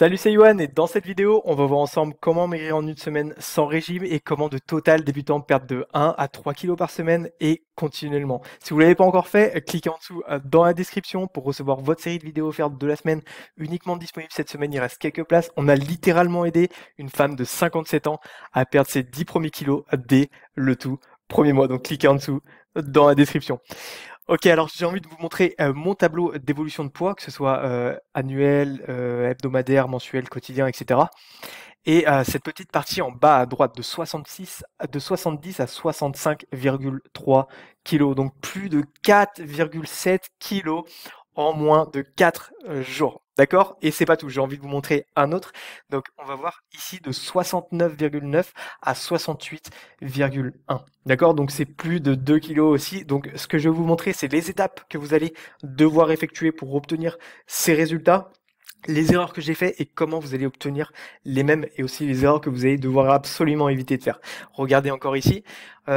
Salut, c'est Yohan et dans cette vidéo, on va voir ensemble comment maigrir en une semaine sans régime et comment de total débutant perdre de 1 à 3 kilos par semaine et continuellement. Si vous ne l'avez pas encore fait, cliquez en dessous dans la description pour recevoir votre série de vidéos offertes de la semaine uniquement disponible cette semaine. Il reste quelques places. On a littéralement aidé une femme de 57 ans à perdre ses 10 premiers kilos dès le tout premier mois. Donc cliquez en dessous dans la description. Ok, alors j'ai envie de vous montrer mon tableau d'évolution de poids, que ce soit annuel, hebdomadaire, mensuel, quotidien, etc. Et cette petite partie en bas à droite de 70 à 65,3 kilos, donc plus de 4,7 kilos en moins de 4 jours. D'accord? Et c'est pas tout, j'ai envie de vous montrer un autre. Donc on va voir ici de 69,9 à 68,1. D'accord? Donc c'est plus de 2 kilos aussi. Donc ce que je vais vous montrer, c'est les étapes que vous allez devoir effectuer pour obtenir ces résultats, les erreurs que j'ai fait et comment vous allez obtenir les mêmes, et aussi les erreurs que vous allez devoir absolument éviter de faire. Regardez encore ici,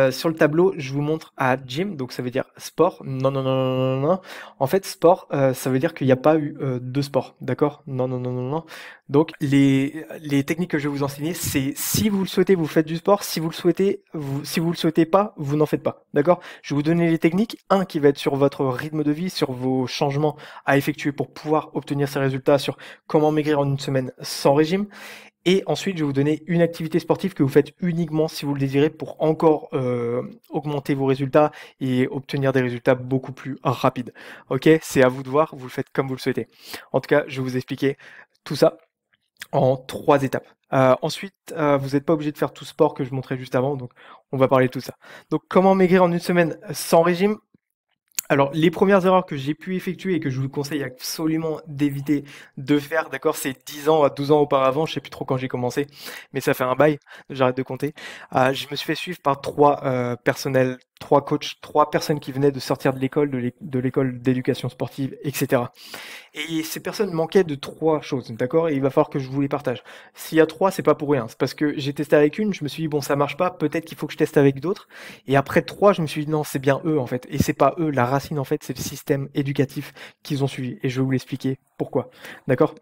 sur le tableau, je vous montre à gym, donc ça veut dire sport. Non, non, non, non, non, non. En fait, sport, ça veut dire qu'il n'y a pas eu de sport, d'accord? Non, non, non, non, non. Donc les techniques que je vais vous enseigner, c'est si vous le souhaitez, vous faites du sport. Si vous le souhaitez, si vous le souhaitez pas, vous n'en faites pas, d'accord? Je vais vous donner les techniques. Un qui va être sur votre rythme de vie, sur vos changements à effectuer pour pouvoir obtenir ces résultats, sur comment maigrir en une semaine sans régime. Et ensuite, je vais vous donner une activité sportive que vous faites uniquement si vous le désirez pour encore augmenter vos résultats et obtenir des résultats beaucoup plus rapides. Ok, c'est à vous de voir, vous le faites comme vous le souhaitez. En tout cas, je vais vous expliquer tout ça en 3 étapes. Ensuite, vous n'êtes pas obligé de faire tout sport que je montrais juste avant, donc on va parler de tout ça. Donc, comment maigrir en une semaine sans régime? Alors, les premières erreurs que j'ai pu effectuer et que je vous conseille absolument d'éviter de faire, d'accord, c'est 10 ans à 12 ans auparavant, je sais plus trop quand j'ai commencé, mais ça fait un bail, j'arrête de compter. Je me suis fait suivre par 3 personnels, 3 coachs, 3 personnes qui venaient de sortir de l'école, de l'école d'éducation sportive, etc. Et ces personnes manquaient de 3 choses, d'accord? Et il va falloir que je vous les partage. S'il y a 3, c'est pas pour rien. C'est parce que j'ai testé avec une, je me suis dit, bon, ça marche pas, peut-être qu'il faut que je teste avec d'autres. Et après 3, je me suis dit, non, c'est bien eux, en fait. Et c'est pas eux, la racine, en fait, c'est le système éducatif qu'ils ont suivi. Et je vais vous l'expliquer pourquoi. D'accord?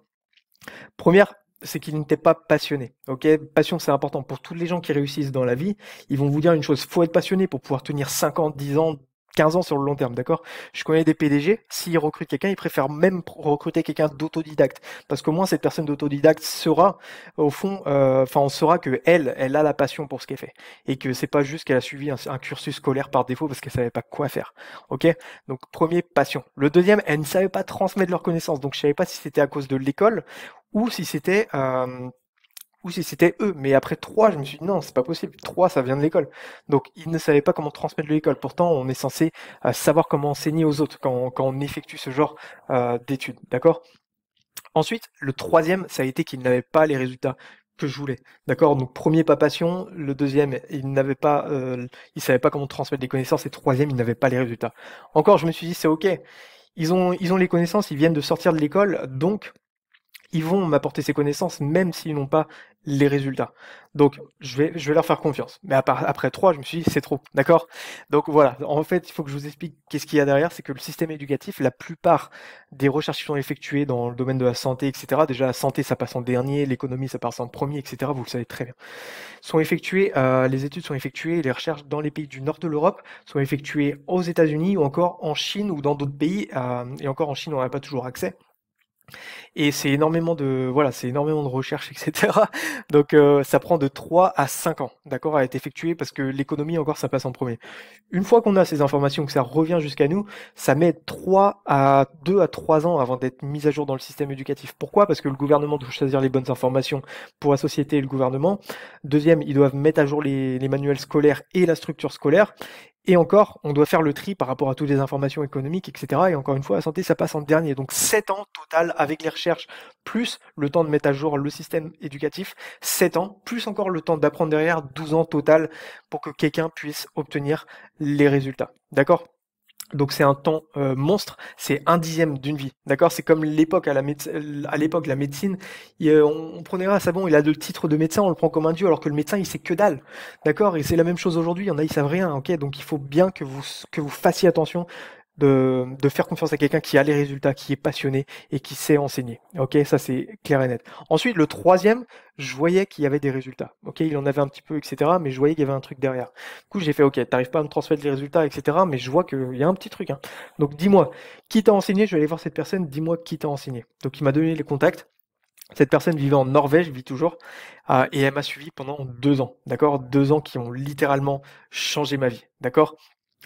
Première, c'est qu'ils n'étaient pas passionnés. Ok, passion, c'est important pour tous les gens qui réussissent dans la vie. Ils vont vous dire une chose, faut être passionné pour pouvoir tenir 50, 10 ans, 15 ans sur le long terme, d'accord? Je connais des PDG, s'ils recrutent quelqu'un, ils préfèrent même recruter quelqu'un d'autodidacte, parce qu'au moins cette personne d'autodidacte sera, au fond, enfin, on saura que elle a la passion pour ce qu'elle fait, et que c'est pas juste qu'elle a suivi un cursus scolaire par défaut parce qu'elle savait pas quoi faire. Ok? Donc premier, passion. Le deuxième, elle ne savait pas transmettre leurs connaissances, donc je savais pas si c'était à cause de l'école ou si c'était eux. Mais après 3, je me suis dit non, c'est pas possible. 3, ça vient de l'école. Donc ils ne savaient pas comment transmettre de l'école. Pourtant, on est censé savoir comment enseigner aux autres quand on effectue ce genre d'études. D'accord? Ensuite, le troisième, ça a été qu'ils n'avaient pas les résultats que je voulais. D'accord? Donc premier, pas passion. Le deuxième, ils savaient pas comment transmettre des connaissances. Et troisième, ils n'avaient pas les résultats. Encore, je me suis dit c'est ok. Ils ont les connaissances, ils viennent de sortir de l'école, donc ils vont m'apporter ces connaissances même s'ils n'ont pas les résultats. Donc je vais leur faire confiance. Mais après 3, je me suis dit c'est trop, d'accord? Donc voilà, en fait, il faut que je vous explique qu'est-ce qu'il y a derrière, c'est que le système éducatif, la plupart des recherches qui sont effectuées dans le domaine de la santé, etc., déjà la santé ça passe en dernier, l'économie ça passe en premier, etc., vous le savez très bien, sont effectuées, les études sont effectuées, les recherches dans les pays du nord de l'Europe sont effectuées aux États-Unis ou encore en Chine ou dans d'autres pays, et encore en Chine on n'a pas toujours accès. Et c'est énormément de voilà, c'est énormément de recherches, etc. Donc ça prend de 3 à 5 ans, d'accord, à être effectué parce que l'économie encore ça passe en premier. Une fois qu'on a ces informations, que ça revient jusqu'à nous, ça met 3 à 2 à 3 ans avant d'être mis à jour dans le système éducatif. Pourquoi? Parce que le gouvernement doit choisir les bonnes informations pour la société et le gouvernement. Deuxième, ils doivent mettre à jour les manuels scolaires et la structure scolaire. Et encore, on doit faire le tri par rapport à toutes les informations économiques, etc. Et encore une fois, la santé, ça passe en dernier. Donc 7 ans total avec les recherches, plus le temps de mettre à jour le système éducatif, 7 ans, plus encore le temps d'apprendre derrière, 12 ans total pour que quelqu'un puisse obtenir les résultats. D'accord? Donc c'est un temps monstre, c'est 1/10 d'une vie, d'accord? C'est comme l'époque à l'époque la médecine, on prenait ah c'est bon, il a le titre de médecin, on le prend comme un dieu, alors que le médecin il sait que dalle, d'accord? Et c'est la même chose aujourd'hui, il y en a ils savent rien, ok? Donc il faut bien que vous fassiez attention de faire confiance à quelqu'un qui a les résultats, qui est passionné et qui sait enseigner. Ok, ça c'est clair et net. Ensuite, le troisième, je voyais qu'il y avait des résultats. Ok, il en avait un petit peu, etc. Mais je voyais qu'il y avait un truc derrière. Du coup, j'ai fait, ok, t'arrives pas à me transmettre les résultats, etc. Mais je vois qu'il y a un petit truc, hein. Donc dis-moi, qui t'a enseigné? Je vais aller voir cette personne, dis-moi qui t'a enseigné. Donc il m'a donné les contacts. Cette personne vivait en Norvège, vit toujours, et elle m'a suivi pendant 2 ans, d'accord? 2 ans qui ont littéralement changé ma vie, d'accord?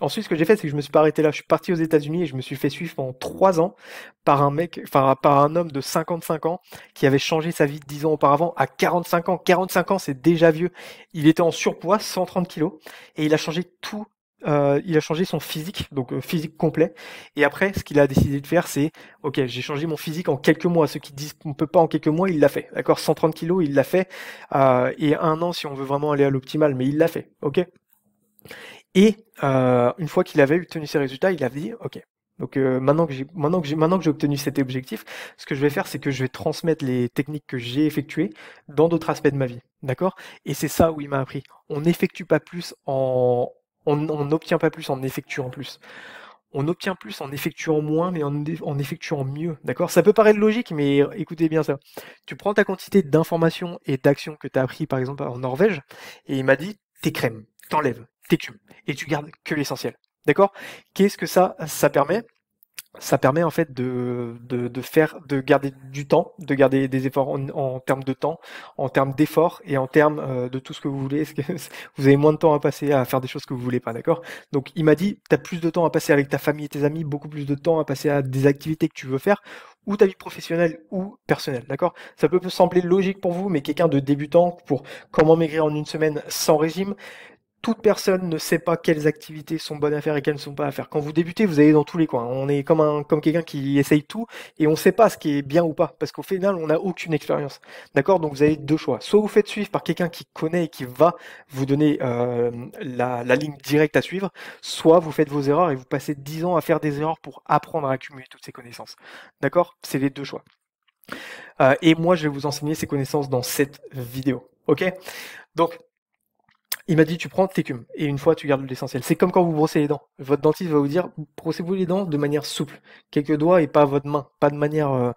Ensuite, ce que j'ai fait, c'est que je me suis pas arrêté là. Je suis parti aux États-Unis et je me suis fait suivre pendant 3 ans par un mec, enfin par un homme de 55 ans qui avait changé sa vie 10 ans auparavant à 45 ans. 45 ans, c'est déjà vieux. Il était en surpoids, 130 kilos, et il a changé tout. Il a changé son physique, donc physique complet. Et après, ce qu'il a décidé de faire, c'est ok, j'ai changé mon physique en quelques mois. Ceux qui disent qu'on peut pas en quelques mois, il l'a fait. D'accord, 130 kilos, il l'a fait. Et 1 an si on veut vraiment aller à l'optimal, mais il l'a fait. Ok. Et une fois qu'il avait obtenu ses résultats, il a dit ok. Donc maintenant que j'ai obtenu cet objectif, ce que je vais faire, c'est que je vais transmettre les techniques que j'ai effectuées dans d'autres aspects de ma vie. D'accord? Et c'est ça où il m'a appris. On n'effectue pas plus on n'obtient pas plus en effectuant plus. On obtient plus en effectuant moins, mais en effectuant mieux. D'accord? Ça peut paraître logique, mais écoutez bien ça. Tu prends ta quantité d'informations et d'actions que tu as appris, par exemple, en Norvège, et il m'a dit, t'écrèmes, t'enlèves, t'écumes, et tu gardes que l'essentiel. D'accord? Qu'est-ce que ça permet? Ça permet en fait de garder du temps, de garder des efforts en termes de temps, en termes d'efforts et en termes de tout ce que vous voulez. Parce que vous avez moins de temps à passer à faire des choses que vous voulez pas, d'accord? Donc il m'a dit, tu as plus de temps à passer avec ta famille et tes amis, beaucoup plus de temps à passer à des activités que tu veux faire, ou ta vie professionnelle ou personnelle, d'accord? Ça peut sembler logique pour vous, mais quelqu'un de débutant, pour comment maigrir en une semaine sans régime, toute personne ne sait pas quelles activités sont bonnes à faire et quelles ne sont pas à faire. Quand vous débutez, vous allez dans tous les coins. On est comme quelqu'un qui essaye tout et on ne sait pas ce qui est bien ou pas parce qu'au final, on n'a aucune expérience. D'accord? Donc vous avez deux choix. Soit vous faites suivre par quelqu'un qui connaît et qui va vous donner la ligne directe à suivre, soit vous faites vos erreurs et vous passez 10 ans à faire des erreurs pour apprendre à accumuler toutes ces connaissances. D'accord? C'est les deux choix. Et moi, je vais vous enseigner ces connaissances dans cette vidéo. Ok? Donc, il m'a dit, tu prends, t'écumes, et une fois, tu gardes l'essentiel. C'est comme quand vous brossez les dents. Votre dentiste va vous dire, brossez-vous les dents de manière souple. Quelques doigts et pas votre main. Pas de manière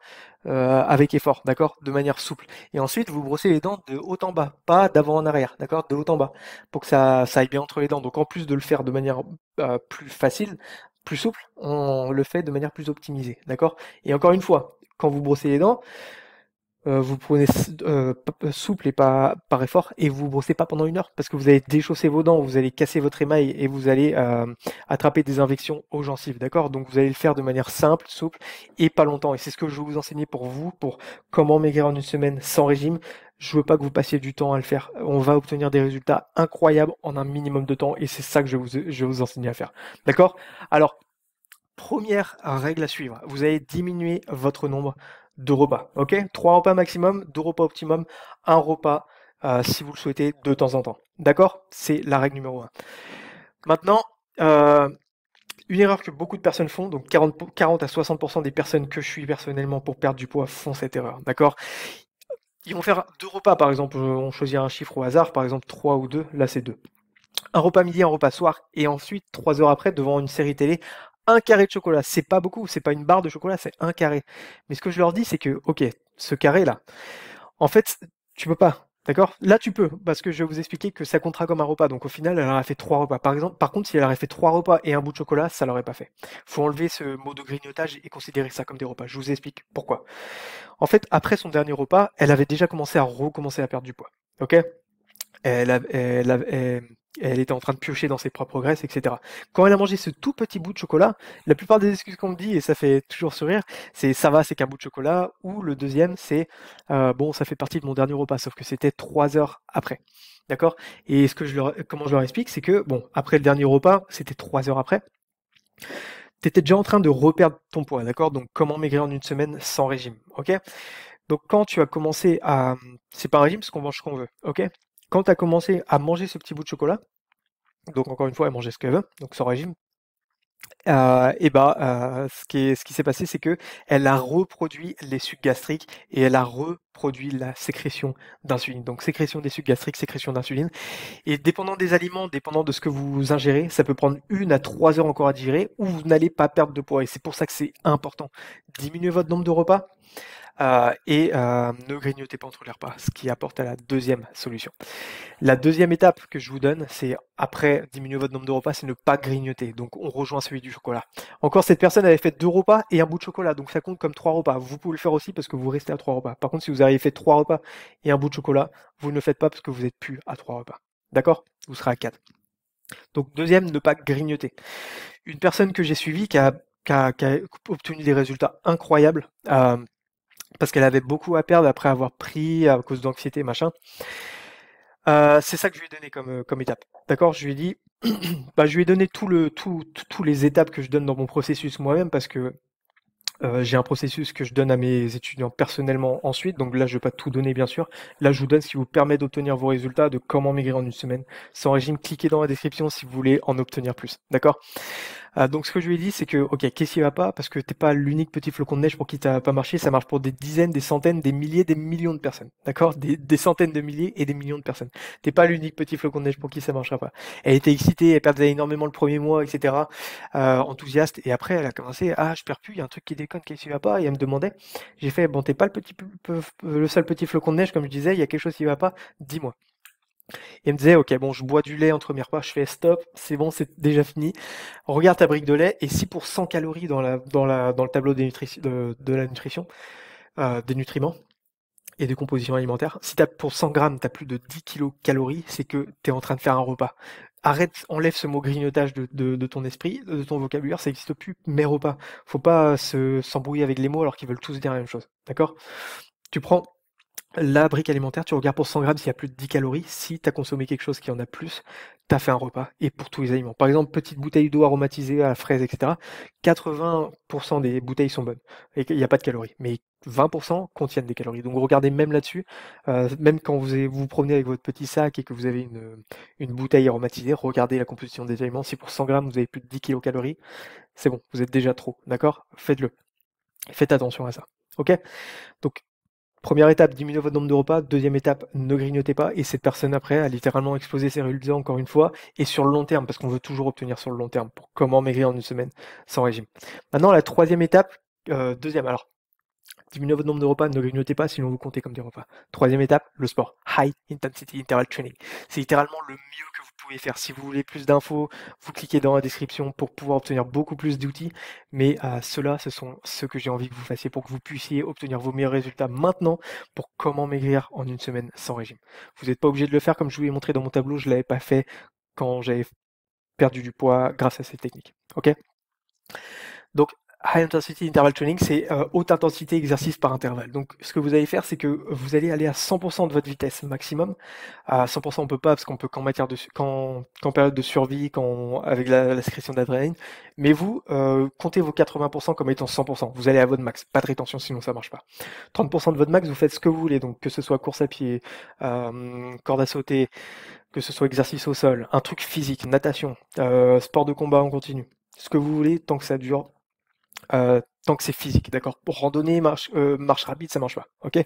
avec effort, d'accord? De manière souple. Et ensuite, vous brossez les dents de haut en bas, pas d'avant en arrière, d'accord? De haut en bas, pour que ça aille bien entre les dents. Donc en plus de le faire de manière plus facile, plus souple, on le fait de manière plus optimisée, d'accord? Et encore une fois, quand vous brossez les dents, vous prenez souple et pas par effort et vous brossez pas pendant 1 heure parce que vous allez déchausser vos dents, vous allez casser votre émail et vous allez attraper des infections aux gencives, d'accord? Donc vous allez le faire de manière simple, souple et pas longtemps. Et c'est ce que je vais vous enseigner pour vous, pour comment maigrir en une semaine sans régime. Je veux pas que vous passiez du temps à le faire. On va obtenir des résultats incroyables en un minimum de temps et c'est ça que je vais vous enseigner à faire. D'accord? Alors, première règle à suivre, vous allez diminuer votre nombre de repas. Ok? 3 repas maximum, 2 repas optimum, un repas si vous le souhaitez de temps en temps. D'accord? C'est la règle numéro 1. Maintenant, une erreur que beaucoup de personnes font, donc 40 à 60% des personnes que je suis personnellement pour perdre du poids font cette erreur. D'accord? Ils vont faire 2 repas par exemple, on choisit un chiffre au hasard, par exemple 3 ou 2, là c'est 2. Un repas midi, un repas soir, et ensuite, 3 heures après, devant une série télé, un carré de chocolat. C'est pas beaucoup, c'est pas une barre de chocolat, c'est un carré. Mais ce que je leur dis, c'est que, ok, ce carré-là, en fait, tu peux pas. D'accord? Là, tu peux, parce que je vais vous expliquer que ça comptera comme un repas. Donc, au final, elle aurait fait 3 repas. Par contre, si elle aurait fait 3 repas et un bout de chocolat, ça l'aurait pas fait. Faut enlever ce mot de grignotage et considérer ça comme des repas. Je vous explique pourquoi. En fait, après son dernier repas, elle avait déjà commencé à recommencer à perdre du poids. Ok? Elle était en train de piocher dans ses propres graisses, etc. Quand elle a mangé ce tout petit bout de chocolat, la plupart des excuses qu'on me dit, et ça fait toujours sourire, c'est ça va, c'est qu'un bout de chocolat, ou le deuxième, c'est bon, ça fait partie de mon dernier repas, sauf que c'était 3 heures après. D'accord? Et comment je leur explique, c'est que, bon, après le dernier repas, c'était 3 heures après, t'étais déjà en train de reperdre ton poids, d'accord? Donc, comment maigrir en une semaine sans régime, ok? Donc quand tu as commencé à... C'est pas un régime parce qu'on mange ce qu'on veut, ok? Quand tu as commencé à manger ce petit bout de chocolat, donc encore une fois, elle mangeait ce qu'elle veut, donc sans régime, Ce qui s'est passé, c'est que elle a reproduit les sucs gastriques et elle a reproduit la sécrétion d'insuline. Donc sécrétion des sucs gastriques, sécrétion d'insuline. Et dépendant des aliments, dépendant de ce que vous ingérez, ça peut prendre 1 à 3 heures encore à digérer ou vous n'allez pas perdre de poids. Et c'est pour ça que c'est important. Diminuez votre nombre de repas, ne grignotez pas entre les repas, ce qui apporte à la deuxième solution. La deuxième étape que je vous donne, c'est après diminuer votre nombre de repas, c'est ne pas grignoter. Donc on rejoint celui du chocolat. Encore, cette personne avait fait 2 repas et un bout de chocolat, donc ça compte comme 3 repas. Vous pouvez le faire aussi parce que vous restez à 3 repas. Par contre, si vous avez fait 3 repas et un bout de chocolat, vous ne le faites pas parce que vous n'êtes plus à 3 repas. D'accord? Vous serez à 4. Donc deuxième, ne pas grignoter. Une personne que j'ai suivie qui a obtenu des résultats incroyables, parce qu'elle avait beaucoup à perdre après avoir pris à cause d'anxiété, machin. C'est ça que je lui ai donné comme étape. D'accord? Je lui ai dit, je lui ai donné tous les étapes que je donne dans mon processus moi-même parce que j'ai un processus que je donne à mes étudiants personnellement ensuite. Donc là, je vais pas tout donner, bien sûr. Là, je vous donne ce qui vous permet d'obtenir vos résultats, de comment maigrir en une semaine sans régime. Cliquez dans la description si vous voulez en obtenir plus. D'accord? Donc ce que je lui ai dit, c'est que, ok, qu'est-ce qui va pas? Parce que t'es pas l'unique petit flocon de neige pour qui ça va pas marché, ça marche pour des dizaines, des centaines, des milliers, des millions de personnes. D'accord? Des centaines de milliers et des millions de personnes. T'es pas l'unique petit flocon de neige pour qui ça marchera pas. Elle était excitée, elle perdait énormément le premier mois, etc. Enthousiaste. Et après, elle a commencé, ah, je perds plus, il y a un truc qui déconne, qu'est-ce qui va pas? Et elle me demandait, j'ai fait, bon, t'es pas le seul petit flocon de neige, comme je disais, il y a quelque chose qui va pas, dis-moi. Il me disait, ok, bon, je bois du lait entre mes repas, je fais stop, c'est bon, c'est déjà fini. Regarde ta brique de lait, et si pour 100 calories dans le tableau de la nutrition, des nutriments et de composition alimentaire, si pour 100 grammes, t'as plus de 10 kilocalories, c'est que t'es en train de faire un repas. Arrête, enlève ce mot grignotage de ton esprit, de ton vocabulaire, ça n'existe plus, mes repas. Faut pas s'embrouiller avec les mots alors qu'ils veulent tous dire la même chose, d'accord? Tu prends la brique alimentaire, tu regardes pour 100 grammes s'il y a plus de 10 calories. Si tu as consommé quelque chose qui en a plus, tu as fait un repas et pour tous les aliments. Par exemple, petite bouteille d'eau aromatisée à la fraise, etc. 80% des bouteilles sont bonnes et il n'y a pas de calories. Mais 20% contiennent des calories. Donc regardez même là-dessus, même quand vous vous promenez avec votre petit sac et que vous avez une bouteille aromatisée, regardez la composition des aliments. Si pour 100 grammes vous avez plus de 10 kilocalories, c'est bon, vous êtes déjà trop. D'accord? Faites-le. Faites attention à ça. Ok? Donc première étape, diminuez votre nombre de repas. Deuxième étape, ne grignotez pas. Et cette personne après a littéralement explosé ses résultats encore une fois. Et sur le long terme, parce qu'on veut toujours obtenir sur le long terme pour comment maigrir en une semaine sans régime. Maintenant, la troisième étape, deuxième. Alors, diminuez votre nombre de repas, ne grignotez pas, sinon vous comptez comme des repas. Troisième étape, le sport. High Intensity Interval Training. C'est littéralement le mieux que vous pouvez faire. Si vous voulez plus d'infos, vous cliquez dans la description pour pouvoir obtenir beaucoup plus d'outils. Mais ceux-là, ce sont ceux que j'ai envie que vous fassiez pour que vous puissiez obtenir vos meilleurs résultats maintenant pour comment maigrir en une semaine sans régime. Vous n'êtes pas obligé de le faire comme je vous l'ai montré dans mon tableau. Je ne l'avais pas fait quand j'avais perdu du poids grâce à cette technique. Ok? Donc, High Intensity Interval Training, c'est haute intensité exercice par intervalle. Donc, ce que vous allez faire, c'est que vous allez aller à 100% de votre vitesse maximum. À 100%, on peut pas, parce qu'on peut qu'en période de survie, avec la sécrétion d'adrénaline. Mais vous, comptez vos 80% comme étant 100%. Vous allez à votre max. Pas de rétention, sinon ça marche pas. 30% de votre max, vous faites ce que vous voulez. Donc, que ce soit course à pied, corde à sauter, que ce soit exercice au sol, un truc physique, natation, sport de combat en continu. Ce que vous voulez, tant que ça dure tant que c'est physique, d'accord? Pour randonnée, marche rapide, ça marche pas, ok?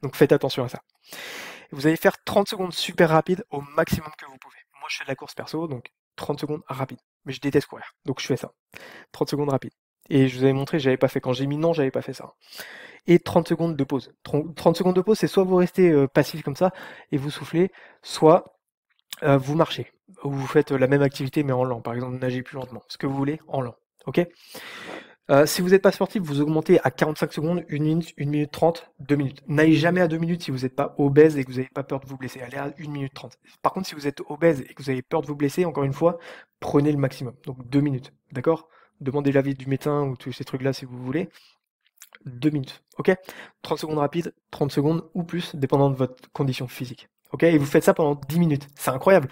Donc faites attention à ça. Vous allez faire 30 secondes super rapides au maximum que vous pouvez. Moi, je fais de la course perso, donc 30 secondes rapide. Mais je déteste courir, donc je fais ça. 30 secondes rapide. Et je vous avais montré, j'avais pas fait. Quand j'ai mis non, j'avais pas fait ça. Et 30 secondes de pause. 30 secondes de pause, c'est soit vous restez passif comme ça et vous soufflez, soit vous marchez. Ou vous faites la même activité mais en lent. Par exemple, nager plus lentement. Ce que vous voulez, en lent. Ok? Si vous n'êtes pas sportif, vous augmentez à 45 secondes, 1 minute, 1 minute 30, 2 minutes. N'allez jamais à 2 minutes si vous n'êtes pas obèse et que vous n'avez pas peur de vous blesser. Allez à 1 minute 30. Par contre, si vous êtes obèse et que vous avez peur de vous blesser, encore une fois, prenez le maximum. Donc 2 minutes. D'accord? Demandez l'avis du médecin ou tous ces trucs-là si vous voulez. 2 minutes. Ok? 30 secondes rapides, 30 secondes ou plus, dépendant de votre condition physique. Ok? Et vous faites ça pendant 10 minutes. C'est incroyable.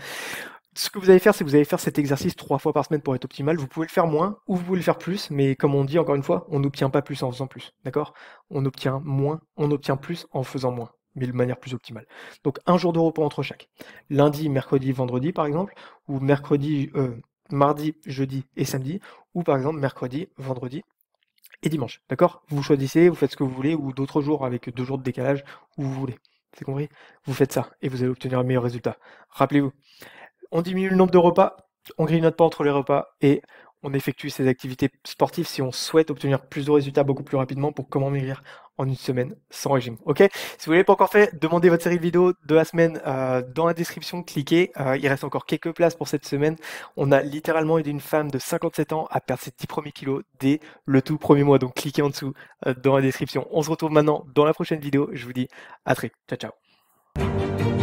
Ce que vous allez faire, c'est que vous allez faire cet exercice 3 fois par semaine pour être optimal. Vous pouvez le faire moins ou vous pouvez le faire plus, mais comme on dit encore une fois, on n'obtient pas plus en faisant plus. D'accord? On obtient moins, on obtient plus en faisant moins, mais de manière plus optimale. Donc un jour de repos entre chaque. Lundi, mercredi, vendredi par exemple, ou mardi, jeudi et samedi, ou par exemple mercredi, vendredi et dimanche. D'accord? Vous choisissez, vous faites ce que vous voulez, ou d'autres jours avec 2 jours de décalage, où vous voulez. C'est compris? Vous faites ça et vous allez obtenir un meilleur résultat. Rappelez-vous, on diminue le nombre de repas, on grignote pas entre les repas et on effectue ces activités sportives si on souhaite obtenir plus de résultats beaucoup plus rapidement pour comment maigrir en une semaine sans régime. Ok? Si vous l'avez pas encore fait, demandez votre série de vidéos de la semaine dans la description, cliquez. Il reste encore quelques places pour cette semaine. On a littéralement aidé une femme de 57 ans à perdre ses 10 premiers kilos dès le tout premier mois. Donc cliquez en dessous dans la description. On se retrouve maintenant dans la prochaine vidéo. Je vous dis à très. Ciao, ciao.